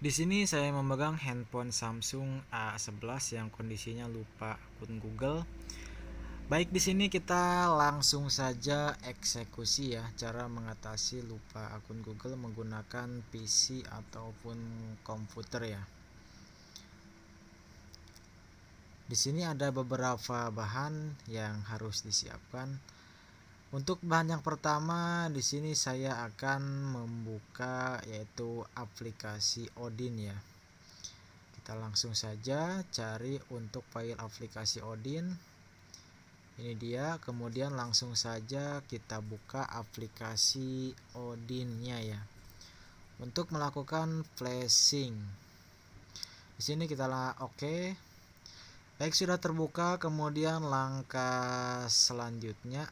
Di sini saya memegang handphone Samsung A11 yang kondisinya lupa akun Google. Baik, di sini kita langsung saja eksekusi ya, cara mengatasi lupa akun Google menggunakan PC ataupun komputer ya. Di sini ada beberapa bahan yang harus disiapkan. Untuk bahan yang pertama, di sini saya akan membuka yaitu aplikasi Odin ya. Kita langsung saja cari untuk file aplikasi Odin. Ini dia, kemudian langsung saja kita buka aplikasi Odinnya ya. Untuk melakukan flashing, di sini kita oke. Baik, sudah terbuka. Kemudian langkah selanjutnya,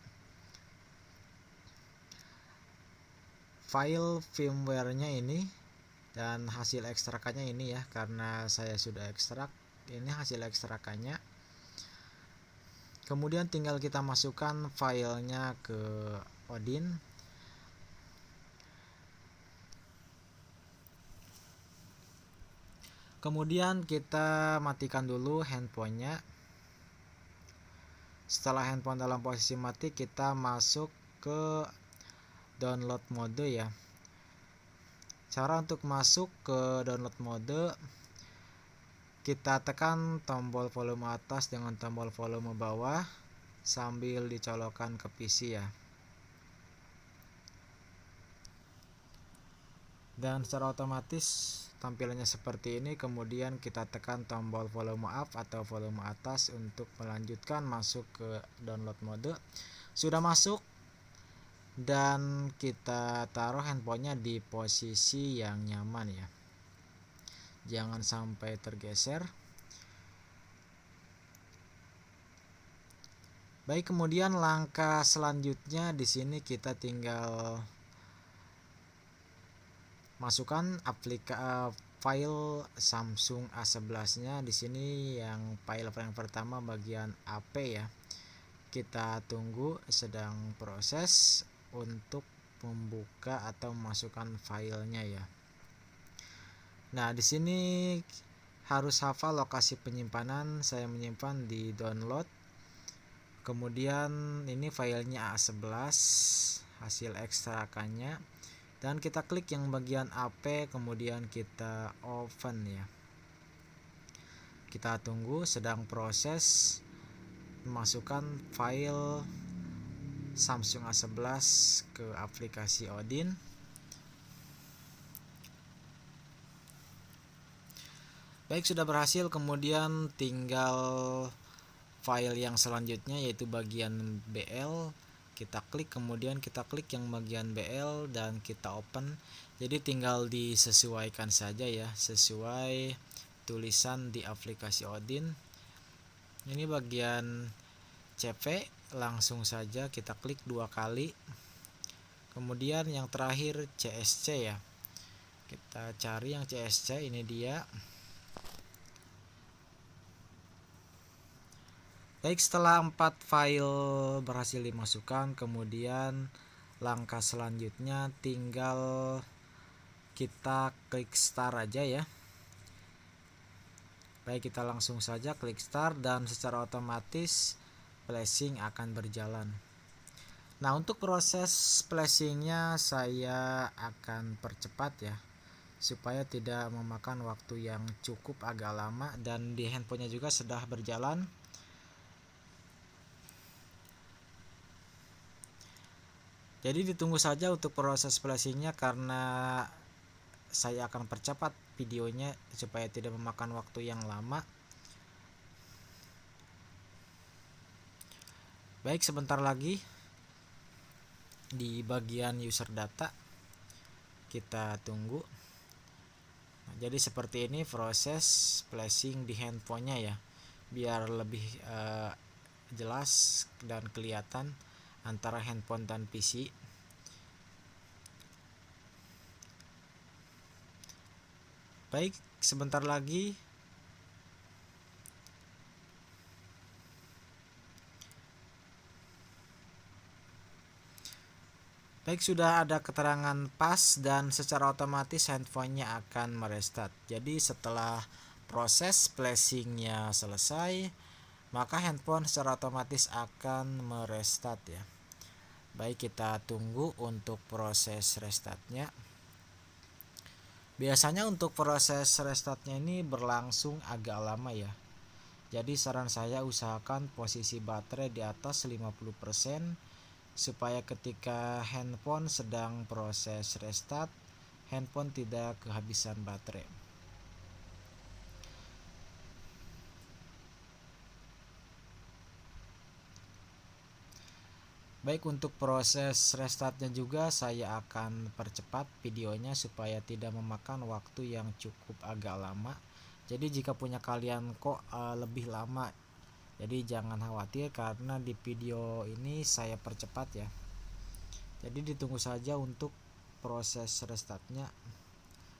file firmware-nya ini dan hasil ekstrakannya ini ya, karena saya sudah ekstrak. Ini hasil ekstrakannya. Kemudian tinggal kita masukkan filenya ke Odin. Kemudian kita matikan dulu handphonenya. Setelah handphone dalam posisi mati, kita masuk ke download mode ya. Cara untuk masuk ke download mode, kita tekan tombol volume atas dengan tombol volume bawah sambil dicolokkan ke PC ya. Dan secara otomatis tampilannya seperti ini. Kemudian kita tekan tombol volume up atau volume atas untuk melanjutkan masuk ke download mode. Sudah masuk, dan kita taruh handphonenya di posisi yang nyaman ya, jangan sampai tergeser. Baik, kemudian langkah selanjutnya di sini kita tinggal masukkan file Samsung A11-nya. Di sini yang file yang pertama bagian AP ya. Kita tunggu, sedang proses untuk membuka atau memasukkan filenya ya. Nah, di sini harus hafal lokasi penyimpanan. Saya menyimpan di download. Kemudian ini filenya A11, hasil ekstrakannya. Dan kita klik yang bagian AP, kemudian kita open ya. Kita tunggu, sedang proses memasukkan file Samsung A11 ke aplikasi Odin. Baik, sudah berhasil. Kemudian tinggal file yang selanjutnya yaitu bagian BL. Kita klik, kemudian kita klik yang bagian BL dan kita open. Jadi tinggal disesuaikan saja ya, sesuai tulisan di aplikasi Odin. Ini bagian CV, langsung saja kita klik 2 kali. Kemudian yang terakhir CSC ya. Kita cari yang CSC, ini dia. Baik, setelah 4 file berhasil dimasukkan, kemudian langkah selanjutnya tinggal kita klik start aja ya. Baik, kita langsung saja klik start dan secara otomatis flashing akan berjalan. Nah, untuk proses flashingnya saya akan percepat ya, supaya tidak memakan waktu yang cukup agak lama, dan di handphonenya juga sudah berjalan. Jadi ditunggu saja untuk proses flashingnya, karena saya akan percepat videonya supaya tidak memakan waktu yang lama. Baik, sebentar lagi di bagian user data kita tunggu. Nah, jadi seperti ini proses flashing di handphonenya ya, biar lebih jelas dan kelihatan antara handphone dan PC. Baik, sebentar lagi. Baik, sudah ada keterangan pas dan secara otomatis handphonenya akan merestart. Jadi setelah proses flashingnya selesai, maka handphone secara otomatis akan merestart ya. Baik, kita tunggu untuk proses restartnya. Biasanya untuk proses restartnya ini berlangsung agak lama ya. Jadi saran saya usahakan posisi baterai di atas 50% supaya ketika handphone sedang proses restart, handphone tidak kehabisan baterai. Baik, untuk proses restartnya juga saya akan percepat videonya supaya tidak memakan waktu yang cukup agak lama. Jadi jika punya kalian kok lebih lama, jadi jangan khawatir karena di video ini saya percepat ya. Jadi ditunggu saja untuk proses restartnya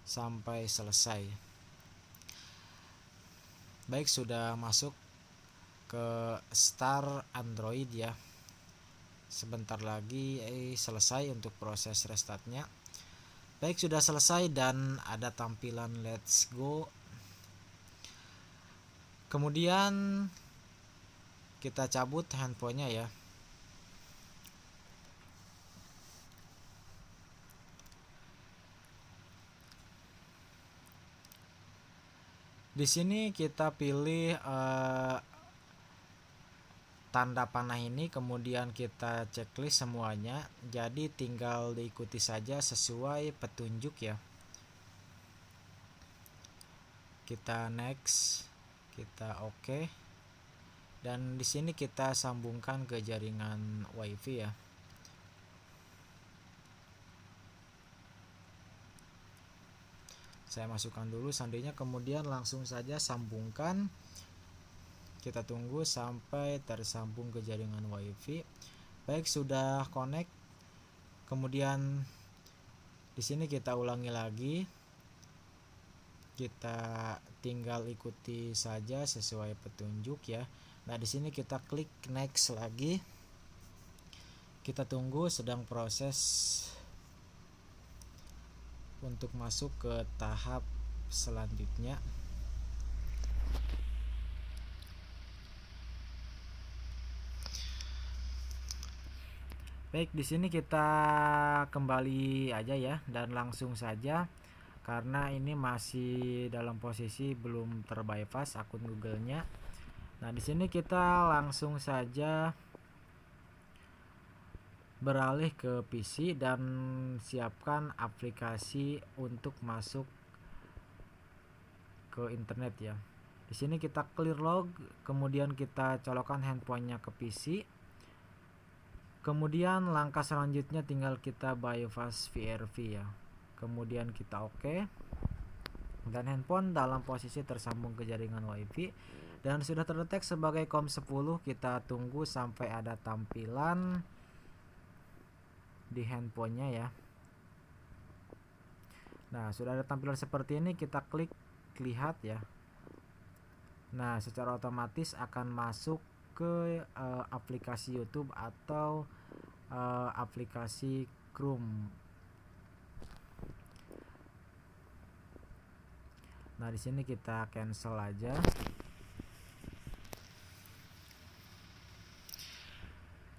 sampai selesai. Baik, sudah masuk ke start Android ya. Sebentar lagi selesai untuk proses restartnya. Baik, sudah selesai dan ada tampilan let's go. Kemudian kita cabut handphonenya ya. Di sini kita pilih tanda panah ini, kemudian kita checklist semuanya. Jadi tinggal diikuti saja sesuai petunjuk ya. Kita next, kita oke. Dan di sini kita sambungkan ke jaringan WiFi ya. Saya masukkan dulu sandinya, kemudian langsung saja sambungkan. Kita tunggu sampai tersambung ke jaringan WiFi. Baik, sudah connect. Kemudian di sini kita ulangi lagi. Kita tinggal ikuti saja sesuai petunjuk ya. Nah, di sini kita klik next lagi. Kita tunggu sedang proses untuk masuk ke tahap selanjutnya. Baik, di sini kita kembali aja ya dan langsung saja karena ini masih dalam posisi belum terbypass akun Google-nya. Nah, di sini kita langsung saja beralih ke PC dan siapkan aplikasi untuk masuk ke internet ya. Di sini kita clear log, kemudian kita colokkan handphonenya ke PC. Kemudian langkah selanjutnya tinggal kita bypass VRV ya. Kemudian kita oke. Dan handphone dalam posisi tersambung ke jaringan WiFi dan sudah terdetek sebagai COM10. Kita tunggu sampai ada tampilan di handphonenya ya. Nah, sudah ada tampilan seperti ini, kita klik lihat ya. Nah, secara otomatis akan masuk ke aplikasi YouTube atau aplikasi Chrome. Nah, di sini kita cancel aja.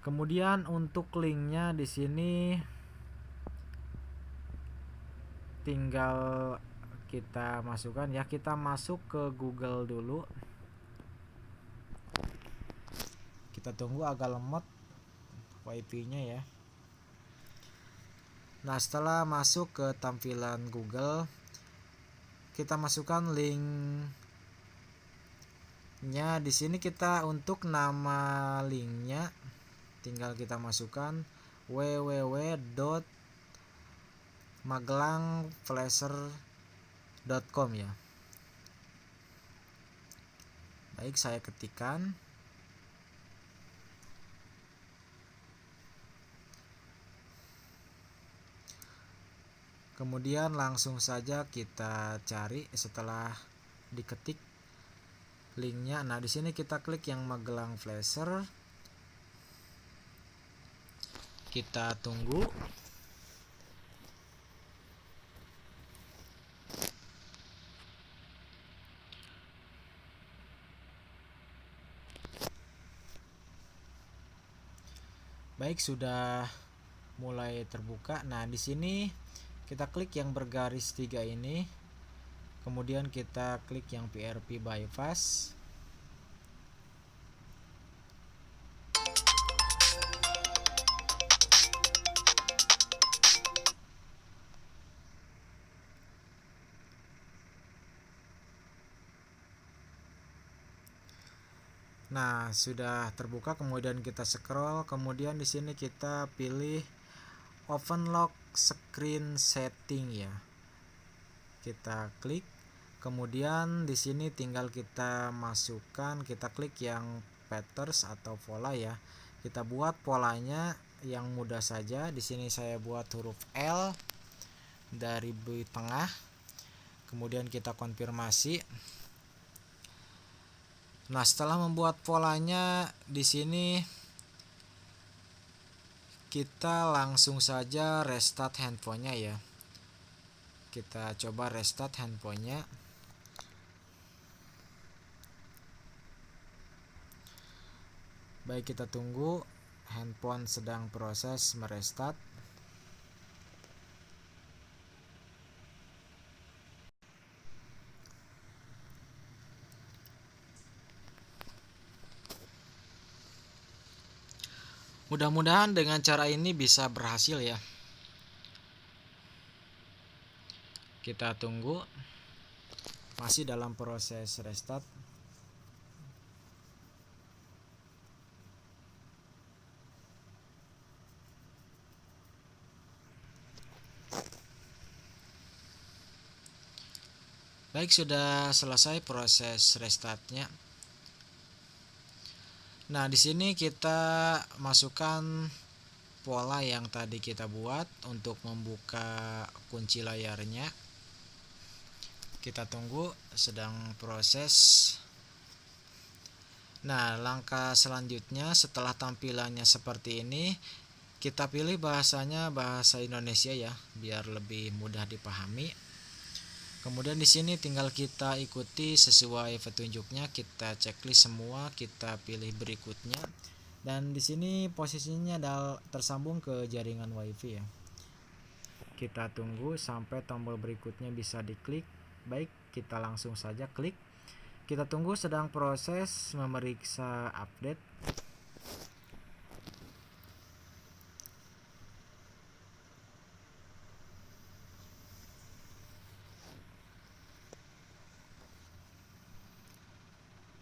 Kemudian untuk linknya di sini tinggal kita masukkan ya. Kita masuk ke Google dulu. Kita tunggu agak lemot WiFi-nya ya. Nah, setelah masuk ke tampilan Google, kita masukkan linknya. Di sini kita untuk nama linknya tinggal kita masukkan www.magelangflasher.com ya. Baik, saya ketikkan. Kemudian langsung saja kita cari setelah diketik linknya. Nah, di sini kita klik yang Magelang Flasher. Kita tunggu. Baik, sudah mulai terbuka. Nah, di sini kita klik yang bergaris 3 ini. Kemudian kita klik yang PRP bypass. Nah, sudah terbuka, kemudian kita scroll, kemudian di sini kita pilih Open Lock Screen Setting ya. Kita klik, kemudian di sini tinggal kita masukkan, kita klik yang patterns atau pola ya. Kita buat polanya yang mudah saja. Di sini saya buat huruf L dari B tengah. Kemudian kita konfirmasi. Nah, setelah membuat polanya di sini kita langsung saja restart handphonenya ya. Kita coba restart handphonenya. Baik, kita tunggu, handphone sedang proses merestart. Mudah-mudahan dengan cara ini bisa berhasil ya. Kita tunggu, masih dalam proses restart. Baik, sudah selesai proses restartnya. Nah, di sini kita masukkan pola yang tadi kita buat untuk membuka kunci layarnya. Kita tunggu, sedang proses. Nah, langkah selanjutnya setelah tampilannya seperti ini, kita pilih bahasanya bahasa Indonesia ya, biar lebih mudah dipahami. Kemudian di sini tinggal kita ikuti sesuai petunjuknya, kita checklist semua, kita pilih berikutnya. Dan di sini posisinya tersambung ke jaringan WiFi ya. Kita tunggu sampai tombol berikutnya bisa diklik. Baik, kita langsung saja klik. Kita tunggu, sedang proses memeriksa update.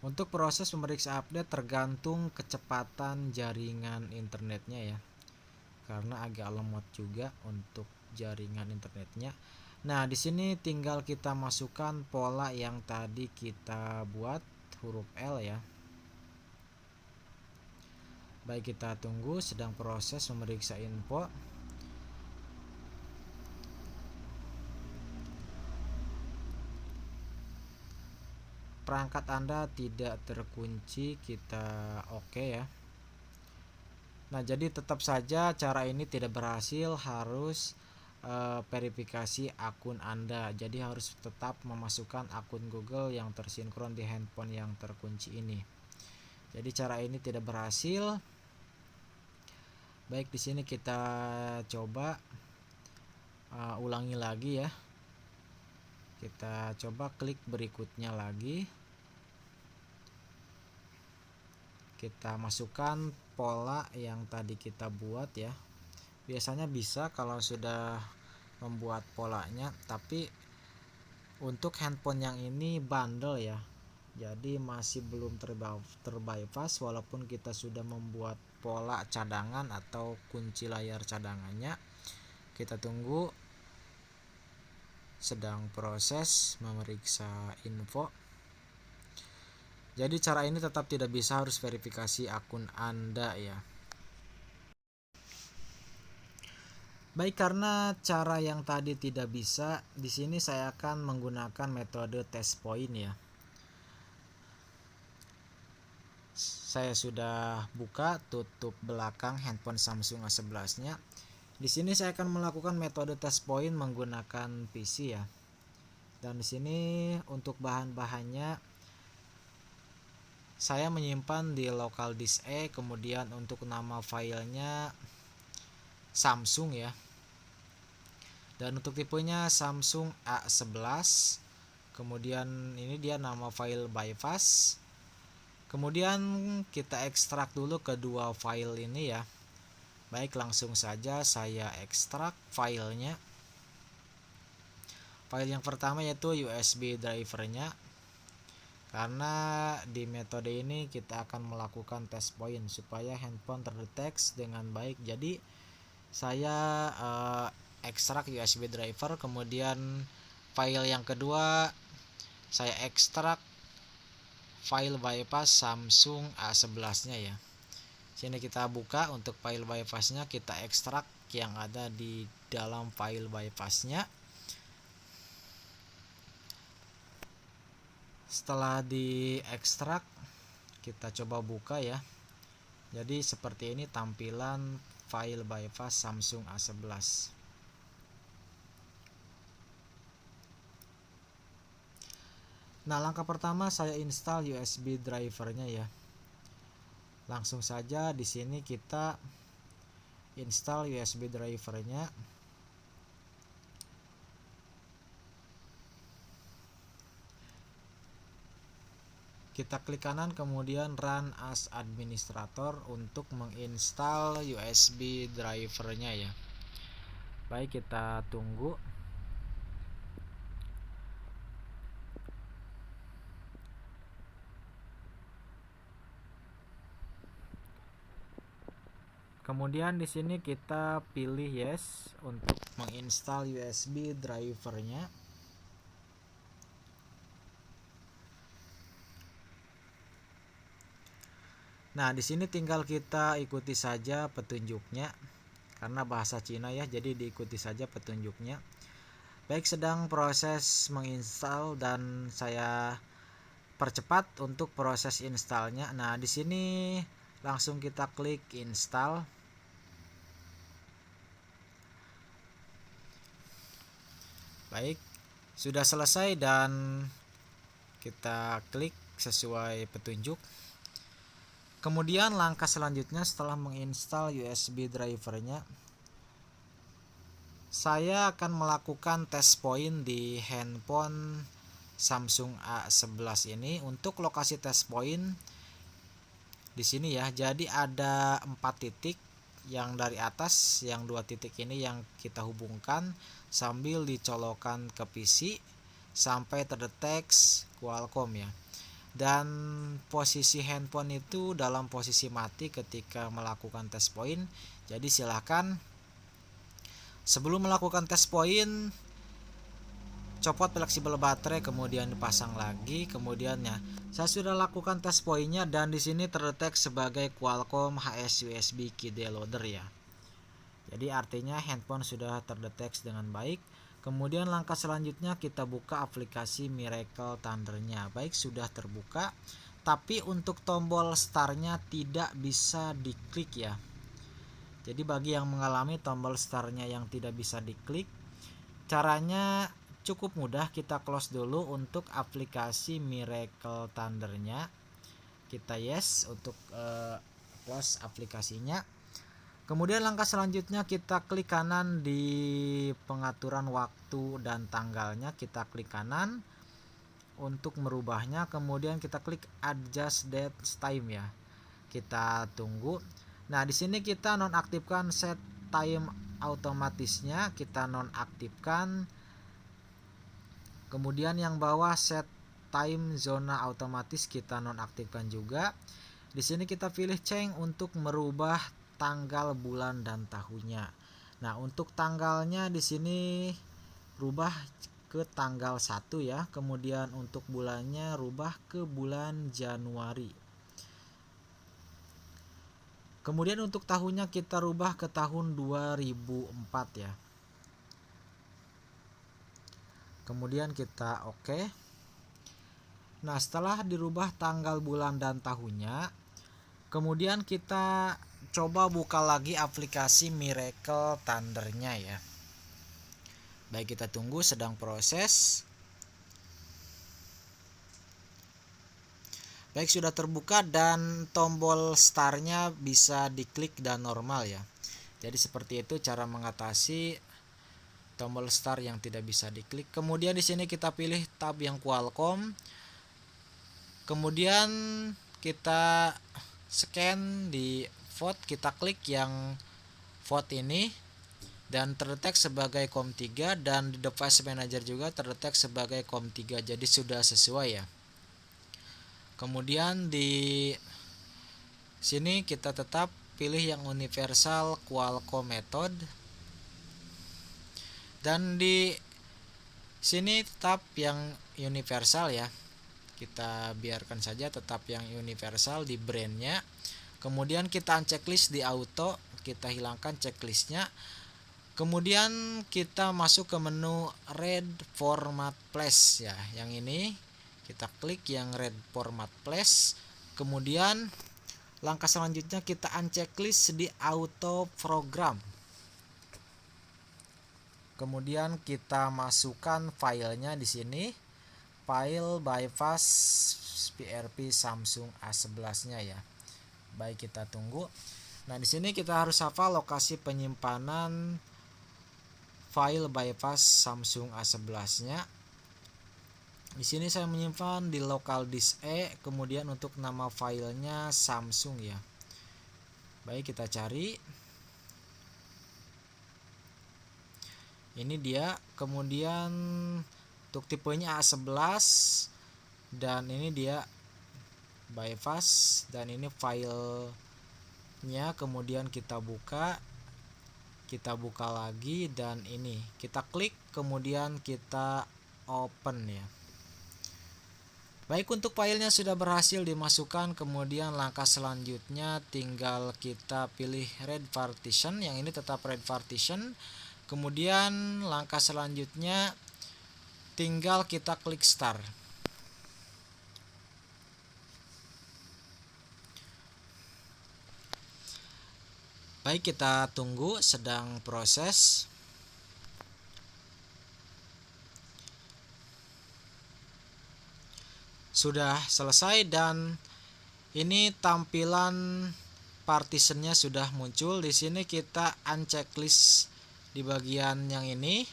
Untuk proses memeriksa update tergantung kecepatan jaringan internetnya ya. Karena agak lemot juga untuk jaringan internetnya. Nah, di sini tinggal kita masukkan pola yang tadi kita buat, huruf L ya. Baik, kita tunggu, sedang proses memeriksa info. Perangkat Anda tidak terkunci, kita oke ya. Nah, jadi tetap saja cara ini tidak berhasil, harus verifikasi akun Anda. Jadi harus tetap memasukkan akun Google yang tersinkron di handphone yang terkunci ini. Jadi cara ini tidak berhasil. Baik, di sini kita coba ulangi lagi ya. Kita coba klik berikutnya lagi. Kita masukkan pola yang tadi kita buat ya. Biasanya bisa kalau sudah membuat polanya, tapi untuk handphone yang ini bandel ya. Jadi masih belum terbypass walaupun kita sudah membuat pola cadangan atau kunci layar cadangannya. Kita tunggu, sedang proses memeriksa info. Jadi cara ini tetap tidak bisa, harus verifikasi akun Anda ya. Baik, karena cara yang tadi tidak bisa, di sini saya akan menggunakan metode test point ya. Saya sudah buka, tutup belakang handphone Samsung A11-nya. Di sini saya akan melakukan metode test point menggunakan PC ya. Dan di sini untuk bahan-bahannya saya menyimpan di local disk E, kemudian untuk nama filenya Samsung ya, dan untuk tipenya Samsung A11. Kemudian ini dia nama file bypass. Kemudian kita ekstrak dulu kedua file ini ya. Baik, langsung saja saya ekstrak filenya. File yang pertama yaitu USB drivernya, karena di metode ini kita akan melakukan test point supaya handphone terdeteksi dengan baik. Jadi saya ekstrak USB driver, kemudian file yang kedua saya ekstrak file bypass Samsung A11 nya ya. Sini kita buka untuk file bypassnya, kita ekstrak yang ada di dalam file bypassnya. Setelah diekstrak, kita coba buka ya. Jadi seperti ini tampilan file bypass Samsung A11. Nah, langkah pertama saya install USB drivernya ya. Langsung saja di sini kita install USB drivernya. Kita klik kanan kemudian run as administrator untuk menginstal USB drivernya ya. Baik, kita tunggu. Kemudian di sini kita pilih yes untuk menginstal USB drivernya. Nah, di sini tinggal kita ikuti saja petunjuknya karena bahasa Cina ya, jadi diikuti saja petunjuknya. Baik, sedang proses menginstal dan saya percepat untuk proses installnya. Nah, di sini langsung kita klik install. Baik, sudah selesai dan kita klik sesuai petunjuk. Kemudian langkah selanjutnya setelah menginstal USB drivernya, saya akan melakukan test point di handphone Samsung A11 ini. Untuk lokasi test point di sini ya. Jadi ada 4 titik, yang dari atas yang 2 titik ini yang kita hubungkan sambil dicolokkan ke PC sampai terdeteksi Qualcomm ya. Dan posisi handphone itu dalam posisi mati ketika melakukan test point. Jadi silahkan sebelum melakukan test point copot fleksibel baterai kemudian dipasang lagi. Kemudiannya saya sudah lakukan test pointnya dan di sini terdeteksi sebagai Qualcomm HS USB Key Deloader ya. Jadi artinya handphone sudah terdeteksi dengan baik. Kemudian langkah selanjutnya kita buka aplikasi Miracle Thunder-nya. Baik, sudah terbuka, tapi untuk tombol start-nya tidak bisa diklik ya. Jadi bagi yang mengalami tombol start-nya yang tidak bisa diklik, caranya cukup mudah. Kita close dulu untuk aplikasi Miracle Thunder-nya. Kita yes untuk close aplikasinya. Kemudian langkah selanjutnya kita klik kanan di pengaturan waktu dan tanggalnya, kita klik kanan untuk merubahnya. Kemudian kita klik adjust date time ya. Kita tunggu. Nah, di sini kita nonaktifkan set time otomatisnya, kita nonaktifkan. Kemudian yang bawah set time zona otomatis kita nonaktifkan juga. Di sini kita pilih change untuk merubah tanggal, bulan dan tahunnya. Nah, untuk tanggalnya di sini rubah ke tanggal 1 ya. Kemudian untuk bulannya rubah ke bulan Januari. Kemudian untuk tahunnya kita rubah ke tahun 2004 ya. Kemudian kita oke. Nah, setelah dirubah tanggal, bulan dan tahunnya, kemudian kita coba buka lagi aplikasi Miracle Thunder-nya ya. Baik, kita tunggu, sedang proses. Baik, sudah terbuka dan tombol startnya bisa diklik dan normal ya. Jadi seperti itu cara mengatasi tombol start yang tidak bisa diklik. Kemudian di sini kita pilih tab yang Qualcomm. Kemudian kita scan di vote, kita klik yang vote ini dan terdetek sebagai COM3, dan di device manager juga terdetek sebagai COM3. Jadi sudah sesuai ya. Kemudian di sini kita tetap pilih yang universal Qualcomm method, dan di sini tetap yang universal ya. Kita biarkan saja tetap yang universal di brandnya. Kemudian kita unchecklist di auto, kita hilangkan checklistnya. Kemudian kita masuk ke menu Red Format Place ya, yang ini kita klik yang Red Format Place. Kemudian langkah selanjutnya kita unchecklist di auto program. Kemudian kita masukkan filenya di sini, file bypass PRP Samsung A11-nya ya. Baik, kita tunggu. Nah, di sini kita harus hafal lokasi penyimpanan file bypass Samsung A11-nya. Di sini saya menyimpan di local disk E, kemudian untuk nama filenya Samsung ya. Baik, kita cari. Ini dia. Kemudian untuk tipenya A11, dan ini dia bypass, dan ini filenya. Kemudian kita buka lagi, dan ini kita klik, kemudian kita open ya. Baik, untuk filenya sudah berhasil dimasukkan. Kemudian langkah selanjutnya tinggal kita pilih red partition, yang ini tetap red partition. Kemudian langkah selanjutnya tinggal kita klik start. Baik, kita tunggu, sedang proses. Sudah selesai dan ini tampilan partitionnya sudah muncul. Di sini kita unchecklist di bagian yang ini,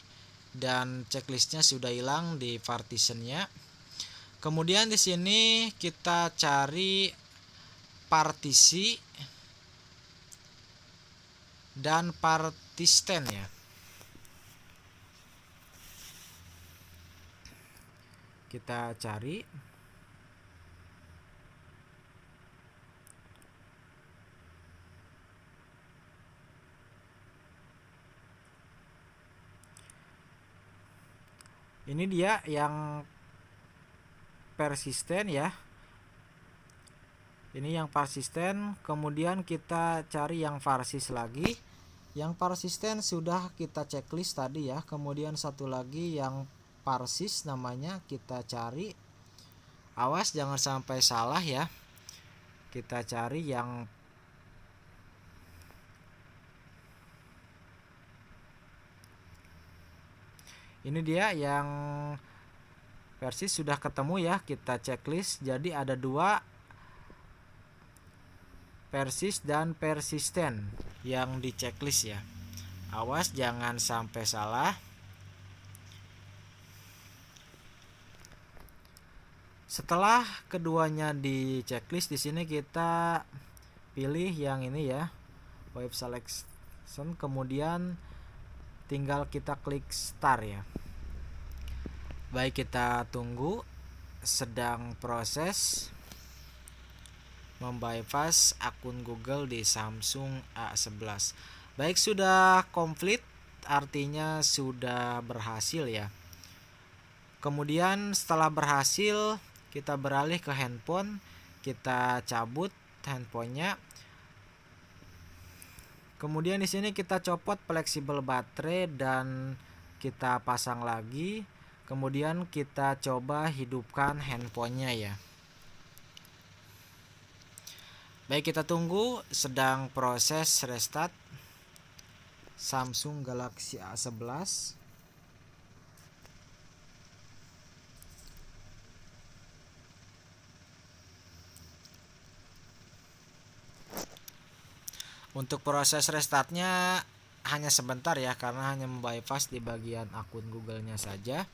dan checklistnya sudah hilang di partitionnya. Kemudian di sini kita cari partisi dan partistan ya. Kita cari. Ini dia yang persisten ya. Ini yang persisten. Kemudian kita cari yang parsis lagi. Yang persisten sudah kita checklist tadi ya. Kemudian satu lagi yang parsis namanya, kita cari. Awas jangan sampai salah ya. Kita cari yang ini dia yang persis sudah ketemu ya, kita checklist. Jadi ada dua, persis dan persisten yang di checklist ya. Awas jangan sampai salah. Setelah keduanya di checklist, di sini kita pilih yang ini ya, web selection, kemudian tinggal kita klik start ya. Baik, kita tunggu, sedang proses membypass akun Google di Samsung A11. Baik, sudah komplit, artinya sudah berhasil ya. Kemudian setelah berhasil, kita beralih ke handphone, kita cabut handphonenya. Kemudian di sini kita copot fleksibel baterai dan kita pasang lagi. Kemudian kita coba hidupkan handphonenya ya. Baik, kita tunggu, sedang proses restart Samsung Galaxy A11. Untuk proses restartnya hanya sebentar ya, karena hanya membypass di bagian akun Google-nya saja.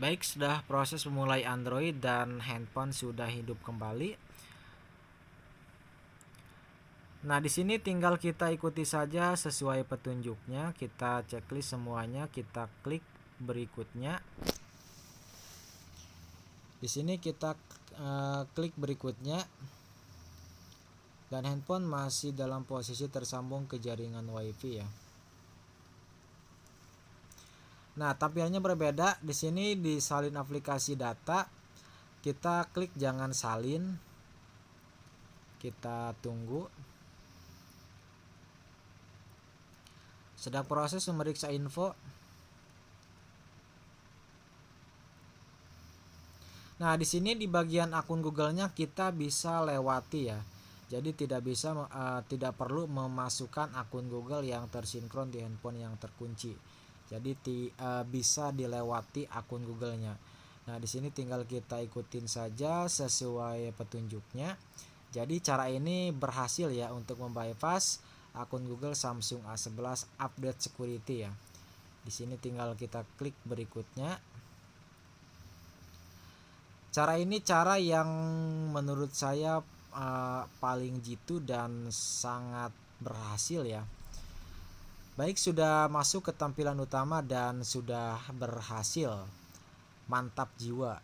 Baik, sudah proses memulai Android dan handphone sudah hidup kembali. Nah, di sini tinggal kita ikuti saja sesuai petunjuknya. Kita checklist semuanya, kita klik berikutnya. Di sini kita klik berikutnya dan handphone masih dalam posisi tersambung ke jaringan WiFi ya. Nah, tampilannya berbeda. Di sini di salin aplikasi data, kita klik jangan salin. Kita tunggu. Sedang proses memeriksa info. Nah, di sini di bagian akun Google-nya kita bisa lewati ya. Jadi tidak perlu memasukkan akun Google yang tersinkron di handphone yang terkunci. Jadi bisa dilewati akun Google-nya. Nah, di sini tinggal kita ikutin saja sesuai petunjuknya. Jadi cara ini berhasil ya untuk membypass akun Google Samsung A11 update security ya. Di sini tinggal kita klik berikutnya. Cara ini cara yang menurut saya paling jitu dan sangat berhasil ya. Baik, sudah masuk ke tampilan utama dan sudah berhasil. Mantap jiwa.